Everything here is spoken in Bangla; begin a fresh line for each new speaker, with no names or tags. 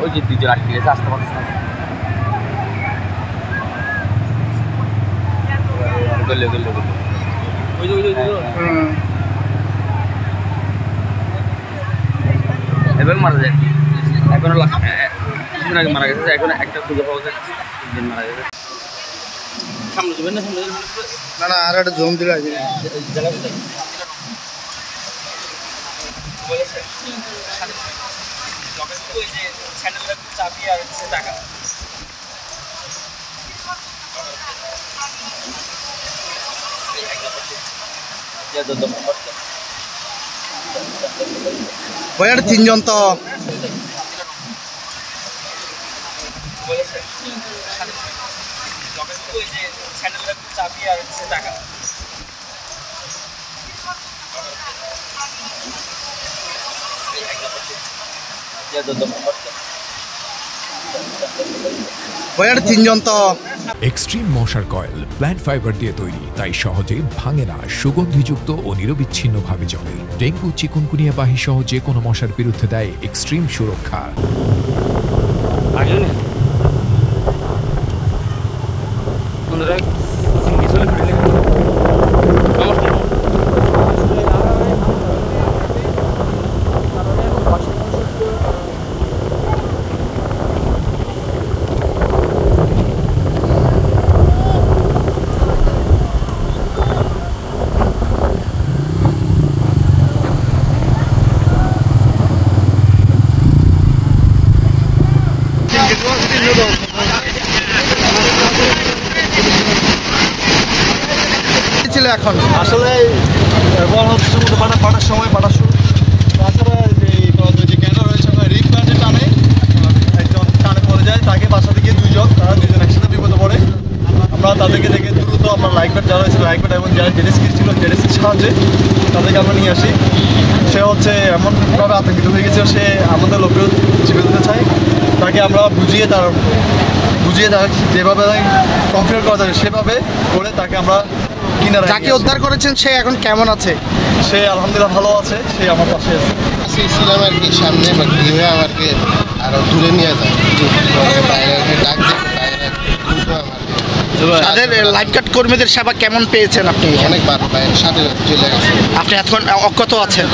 ওই যে দুজন আটকে গেছে, আসতে পারছে না। এবার মারা যায়, এখনো কিছুদিন আগে মারা গেছে, এখন একটা খুঁজে পাওয়া যায়, 3 দিন মারা গেছে। সামনে যাবেন না, সামনে
না না, আর একটা জম দিলে আছে
চাবি আর টাকা।
ওই আর 3 জন তো
চাবি আর টাকা।
ওই আর 3 জন তো।
এক্সট্রিম মশার কয়েল প্ল্যান্ট ফাইবার দিয়ে তৈরি, তাই সহজে ভাঙে না, সুগন্ধিযুক্ত ও নিরবিচ্ছিন্নভাবে জ্বলে। ডেঙ্গু, চিকুনগুনিয়া বাহি সহ যে কোনো মশার বিরুদ্ধে দেয় এক্সট্রিম সুরক্ষা।
এখন
আসলে পাটার সময় পাটা শুরু, তাছাড়া যে কেন রয়েছে রিপ গান যে টানে, একজন টানে পড়ে যায়, তাকে বাসা থেকে 2 জন, তারা 2 জন একসাথে বিপদে পড়ে। আমরা তাদেরকে দেখে দ্রুত আমরা লাইফ গার্ড যারা হয়েছিল, লাইফ গার্ড এবং যারা জেডেসকি ছিল জেডেসকির সাহায্যে তাদেরকে আমরা নিয়ে আসি। সে হচ্ছে এমনভাবে আতঙ্কিত হয়ে গেছে, সে আমাদের লোকেও জীবিত দিতে চায়। তাকে আমরা বুঝিয়ে তার যেভাবে কমপ্লিট করা যাবে সেভাবে করে তাকে আমরা কিনারে।
যাকে উদ্ধার করেছেন সে এখন কেমন আছে?
সে আলহামদুলিল্লাহ ভালো আছে, সে আমার পাশে আছে।
ছিলাম আর কি সামনে, বাট হয়ে আমাকে আরো দূরে নিয়ে যায়, বাইরে ডাক
তাদের লাইফ গার্ড কর্মীদের সেবা কেমন পেয়েছেন আপনি?
অনেকবার বাইরের সাথে চলে গেছে।
আপনি এখন অজ্ঞাত আছেন?